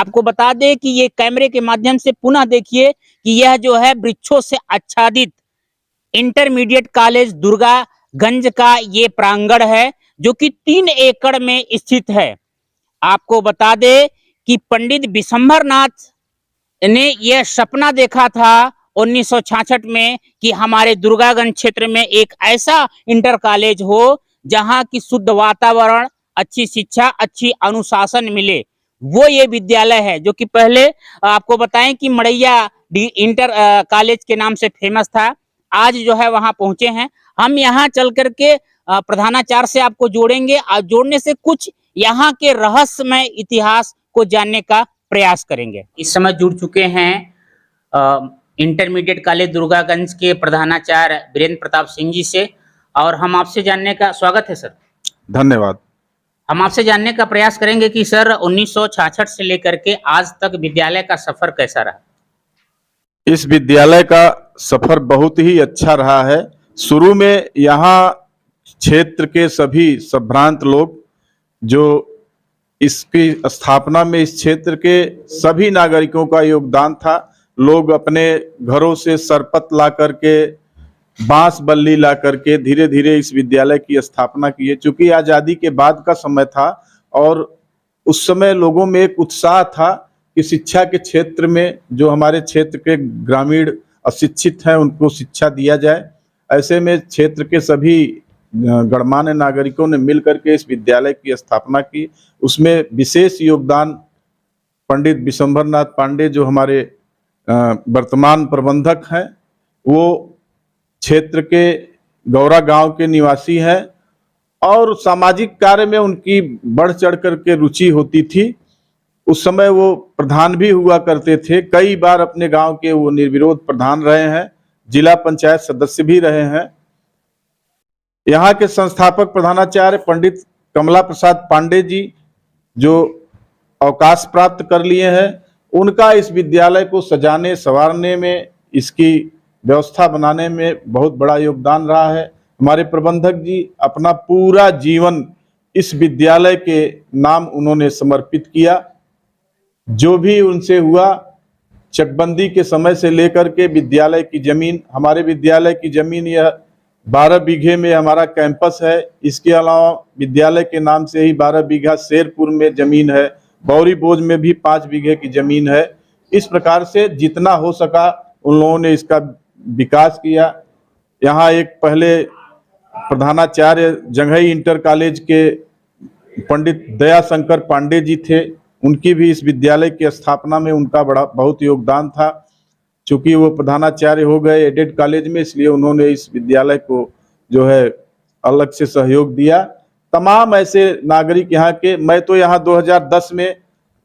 आपको बता दें कि ये कैमरे के माध्यम से पुनः देखिए कि यह जो है वृक्षों से आच्छादित इंटरमीडिएट कॉलेज दुर्गागंज का ये प्रांगण है, जो कि 3 एकड़ में स्थित है। आपको बता दें कि पंडित विशंभर नाथ ने यह सपना देखा था 1966 में कि हमारे दुर्गागंज क्षेत्र में एक ऐसा इंटर कॉलेज हो जहां की शुद्ध वातावरण, अच्छी शिक्षा, अच्छी अनुशासन मिले। वो ये विद्यालय है जो कि पहले आपको बताएं कि मड़ैया इंटर कॉलेज के नाम से फेमस था। आज जो है वहां पहुंचे हैं। हम यहाँ चल करके प्रधानाचार्य से आपको जोड़ेंगे और जोड़ने से कुछ यहाँ के रहस्यमय इतिहास को जानने का प्रयास करेंगे। इस समय जुड़ चुके हैं इंटरमीडिएट कॉलेज दुर्गागंज के प्रधानाचार्य वीरेंद्र प्रताप सिंह जी से, और हम आपसे जानने का स्वागत है सर। धन्यवाद। हम आपसे जानने का प्रयास करेंगे कि सर 1966 से लेकर के आज तक विद्यालय का सफर कैसा रहा? इस विद्यालय का सफर बहुत ही अच्छा रहा है। शुरू में यहाँ क्षेत्र के सभी संभ्रांत लोग, जो इसकी स्थापना में इस क्षेत्र के सभी नागरिकों का योगदान था। लोग अपने घरों से सरपत ला करके, बांस बल्ली ला करके धीरे धीरे इस विद्यालय की स्थापना की है। चूंकि आज़ादी के बाद का समय था और उस समय लोगों में एक उत्साह था कि शिक्षा के क्षेत्र में जो हमारे क्षेत्र के ग्रामीण अशिक्षित हैं उनको शिक्षा दिया जाए। ऐसे में क्षेत्र के सभी गणमान्य नागरिकों ने मिलकर के इस विद्यालय की स्थापना की। उसमें विशेष योगदान पंडित विशंभर नाथ पांडे, जो हमारे वर्तमान प्रबंधक हैं, वो क्षेत्र के गौरा गांव के निवासी हैं और सामाजिक कार्य में उनकी बढ़ चढ़ करके रुचि होती थी। उस समय वो प्रधान भी हुआ करते थे। कई बार अपने गांव के वो निर्विरोध प्रधान रहे हैं, जिला पंचायत सदस्य भी रहे हैं। यहाँ के संस्थापक प्रधानाचार्य पंडित कमला प्रसाद पांडे जी, जो अवकाश प्राप्त कर लिए हैं, उनका इस विद्यालय को सजाने संवारने में, इसकी व्यवस्था बनाने में बहुत बड़ा योगदान रहा है। हमारे प्रबंधक जी अपना पूरा जीवन इस विद्यालय के नाम उन्होंने समर्पित किया। जो भी उनसे हुआ, चकबंदी के समय से लेकर के विद्यालय की जमीन, हमारे विद्यालय की जमीन यह 12 बीघे में हमारा कैंपस है। इसके अलावा विद्यालय के नाम से ही 12 बीघा शेरपुर में जमीन है, बौरी बोझ में भी 5 बीघे की जमीन है। इस प्रकार से जितना हो सका उन लोगों ने इसका विकास किया। यहाँ एक पहले प्रधानाचार्य जंघई इंटर कॉलेज के पंडित दयाशंकर पांडे जी थे, उनकी भी इस विद्यालय की स्थापना में उनका बहुत योगदान था। चूंकि वो प्रधानाचार्य हो गए एडेड कॉलेज में, इसलिए उन्होंने इस विद्यालय को जो है अलग से सहयोग दिया। तमाम ऐसे नागरिक यहाँ के, मैं तो यहाँ 2010 में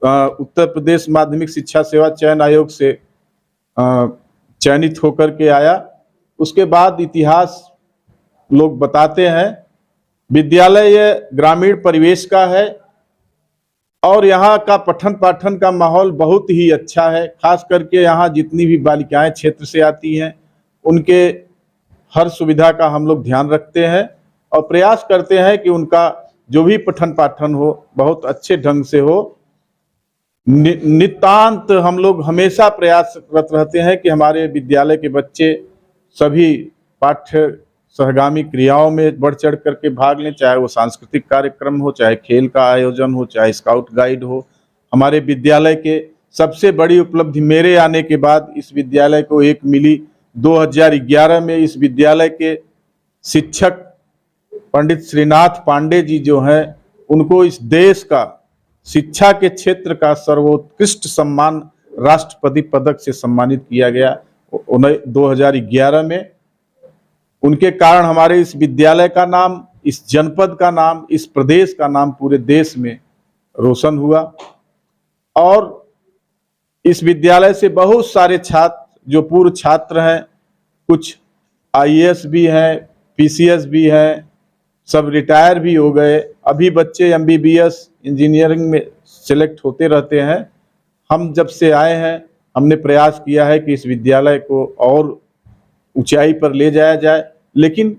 उत्तर प्रदेश माध्यमिक शिक्षा सेवा चयन आयोग से चयनित होकर के आया। उसके बाद इतिहास लोग बताते हैं। विद्यालय ये ग्रामीण परिवेश का है और यहाँ का पठन पाठन का माहौल बहुत ही अच्छा है। खास करके यहाँ जितनी भी बालिकाएं क्षेत्र से आती हैं, उनके हर सुविधा का हम लोग ध्यान रखते हैं और प्रयास करते हैं कि उनका जो भी पठन पाठन हो बहुत अच्छे ढंग से हो। नितांत हम लोग हमेशा प्रयासरत रहते हैं कि हमारे विद्यालय के बच्चे सभी पाठ्य सहगामी क्रियाओं में बढ़ चढ़ करके भाग लें, चाहे वो सांस्कृतिक कार्यक्रम हो, चाहे खेल का आयोजन हो, चाहे स्काउट गाइड हो। हमारे विद्यालय के सबसे बड़ी उपलब्धि मेरे आने के बाद इस विद्यालय को एक मिली। 2011 में इस विद्यालय के शिक्षक पंडित श्रीनाथ पांडे जी जो हैं, उनको इस देश का शिक्षा के क्षेत्र का सर्वोत्कृष्ट सम्मान राष्ट्रपति पदक से सम्मानित किया गया 2011 में। उनके कारण हमारे इस विद्यालय का नाम, इस जनपद का नाम, इस प्रदेश का नाम पूरे देश में रोशन हुआ। और इस विद्यालय से बहुत सारे छात्र जो पूर्व छात्र हैं, कुछ आईएएस भी हैं, पीसीएस भी हैं, सब रिटायर भी हो गए। अभी बच्चे एमबीबीएस इंजीनियरिंग में सेलेक्ट होते रहते हैं। हम जब से आए हैं हमने प्रयास किया है कि इस विद्यालय को और ऊंचाई पर ले जाया जाए, लेकिन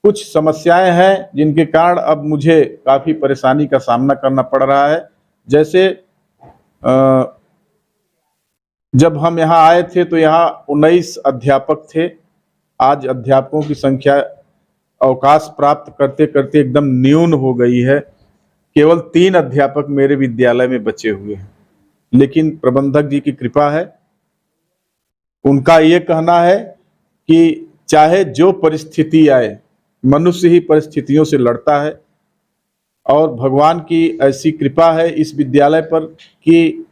कुछ समस्याएं हैं जिनके कारण अब मुझे काफ़ी परेशानी का सामना करना पड़ रहा है। जैसे जब हम यहाँ आए थे तो यहाँ 19 अध्यापक थे। आज अध्यापकों की संख्या अवकाश प्राप्त करते करते एकदम न्यून हो गई है। केवल 3 अध्यापक मेरे विद्यालय में बचे हुए हैं, लेकिन प्रबंधक जी की कृपा है। उनका ये कहना है कि चाहे जो परिस्थिति आए, मनुष्य ही परिस्थितियों से लड़ता है, और भगवान की ऐसी कृपा है इस विद्यालय पर कि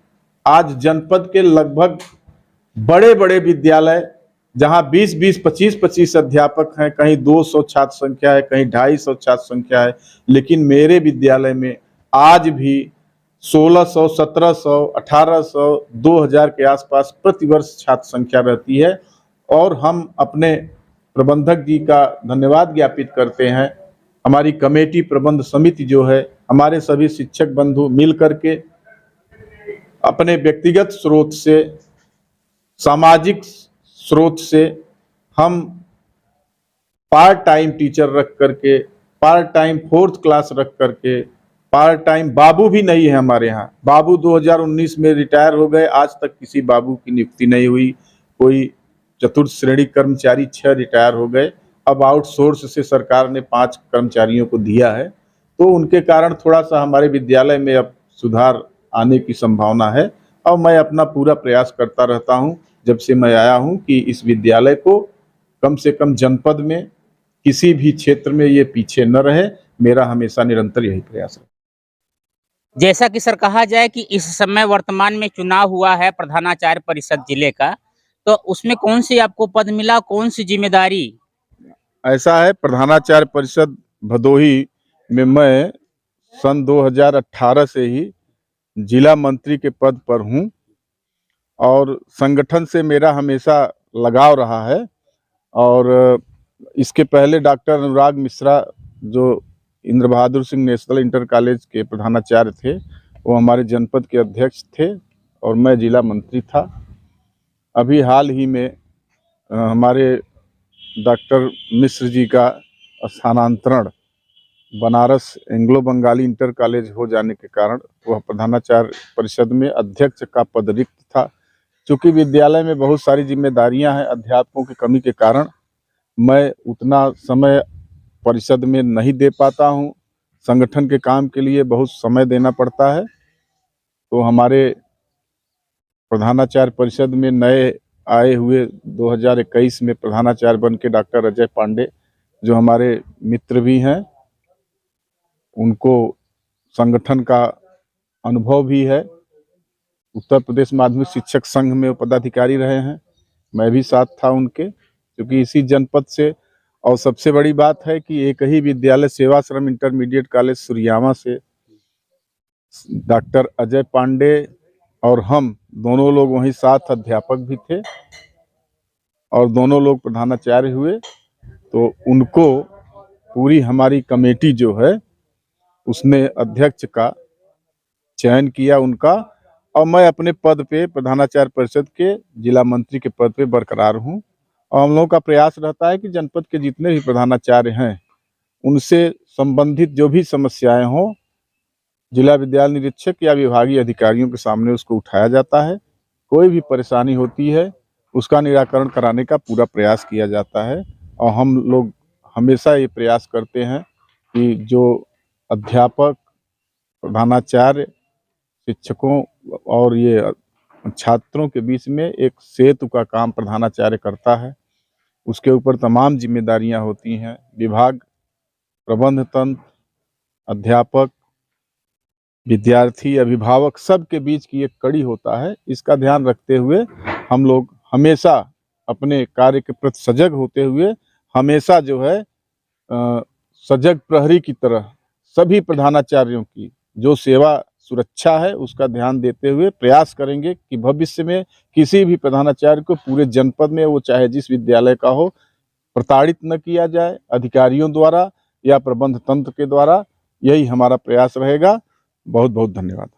आज जनपद के लगभग बड़े बड़े विद्यालय जहां 20-20, 25-25 अध्यापक हैं, कहीं 200 छात्र संख्या है, कहीं 250 छात्र संख्या है, लेकिन मेरे विद्यालय में आज भी 1600, 1700, 1800, 2000 के आसपास प्रतिवर्ष छात्र संख्या रहती है। और हम अपने प्रबंधक जी का धन्यवाद ज्ञापित करते हैं। हमारी कमेटी प्रबंध समिति जो है, हमारे सभी शिक्षक बंधु मिल करके अपने व्यक्तिगत स्रोत से, सामाजिक स्रोत से हम पार्ट टाइम टीचर रख करके, पार्ट टाइम 4th क्लास रख करके, पार्ट टाइम बाबू भी नहीं है हमारे यहाँ। बाबू 2019 में रिटायर हो गए, आज तक किसी बाबू की नियुक्ति नहीं हुई। कोई चतुर्थ श्रेणी कर्मचारी 6 रिटायर हो गए। अब आउटसोर्स से सरकार ने 5 कर्मचारियों को दिया है, तो उनके कारण थोड़ा सा हमारे विद्यालय में अब सुधार आने की संभावना है। और मैं अपना पूरा प्रयास करता रहता हूँ जब से मैं आया हूँ कि इस विद्यालय को कम से कम जनपद में किसी भी क्षेत्र में ये पीछे न रहे। मेरा हमेशा निरंतर यही प्रयास है। जैसा कि सर कहा जाए कि इस समय वर्तमान में चुनाव हुआ है प्रधानाचार्य परिषद जिले का, तो उसमें कौन सी आपको पद मिला, कौन सी जिम्मेदारी? ऐसा है, प्रधानाचार्य परिषद भदोही में मैं सन 2018 से ही जिला मंत्री के पद पर हूँ और संगठन से मेरा हमेशा लगाव रहा है। और इसके पहले डॉक्टर अनुराग मिश्रा जो Indra Bahadur Singh national inter college के प्रधानाचार्य थे, वो हमारे जनपद के अध्यक्ष थे और मैं जिला मंत्री था। अभी हाल ही में हमारे डॉक्टर मिश्र जी का स्थानांतरण Banaras Anglo Bengali inter college हो जाने के कारण वह प्रधानाचार्य परिषद में अध्यक्ष का पद रिक्त था। चूँकि विद्यालय में बहुत सारी जिम्मेदारियां हैं, अध्यापकों की कमी के कारण मैं उतना समय परिषद में नहीं दे पाता हूं। संगठन के काम के लिए बहुत समय देना पड़ता है। तो हमारे प्रधानाचार्य परिषद में नए आए हुए 2021 में प्रधानाचार्य बन के डॉक्टर अजय पांडे, जो हमारे मित्र भी हैं, उनको संगठन का अनुभव भी है। उत्तर प्रदेश माध्यमिक शिक्षक संघ में वो पदाधिकारी रहे हैं, मैं भी साथ था उनके, क्योंकि इसी जनपद से। और सबसे बड़ी बात है कि एक ही विद्यालय सेवाश्रम इंटरमीडिएट कॉलेज सुरियामा से डॉक्टर अजय पांडे और हम दोनों लोग वहीं साथ अध्यापक भी थे और दोनों लोग प्रधानाचार्य हुए। तो उनको पूरी हमारी कमेटी जो है उसने अध्यक्ष का चयन किया उनका, और मैं अपने पद पे प्रधानाचार्य परिषद के जिला मंत्री के पद पे बरकरार हूँ। और हम लोगों का प्रयास रहता है कि जनपद के जितने भी प्रधानाचार्य हैं उनसे संबंधित जो भी समस्याएं हों, जिला विद्यालय निरीक्षक या विभागीय अधिकारियों के सामने उसको उठाया जाता है। कोई भी परेशानी होती है उसका निराकरण कराने का पूरा प्रयास किया जाता है। और हम लोग हमेशा ये प्रयास करते हैं कि जो अध्यापक, प्रधानाचार्य, शिक्षकों और ये छात्रों के बीच में एक सेतु का काम प्रधानाचार्य करता है। उसके ऊपर तमाम जिम्मेदारियां होती हैं। विभाग, प्रबंध तंत्र, अध्यापक, विद्यार्थी, अभिभावक, सबके बीच की एक कड़ी होता है। इसका ध्यान रखते हुए हम लोग हमेशा अपने कार्य के प्रति सजग होते हुए हमेशा जो है सजग प्रहरी की तरह सभी प्रधानाचार्यों की जो सेवा सुरक्षा है उसका ध्यान देते हुए प्रयास करेंगे कि भविष्य में किसी भी प्रधानाचार्य को पूरे जनपद में, वो चाहे जिस विद्यालय का हो, प्रताड़ित न किया जाए अधिकारियों द्वारा या प्रबंध तंत्र के द्वारा। यही हमारा प्रयास रहेगा। बहुत बहुत धन्यवाद।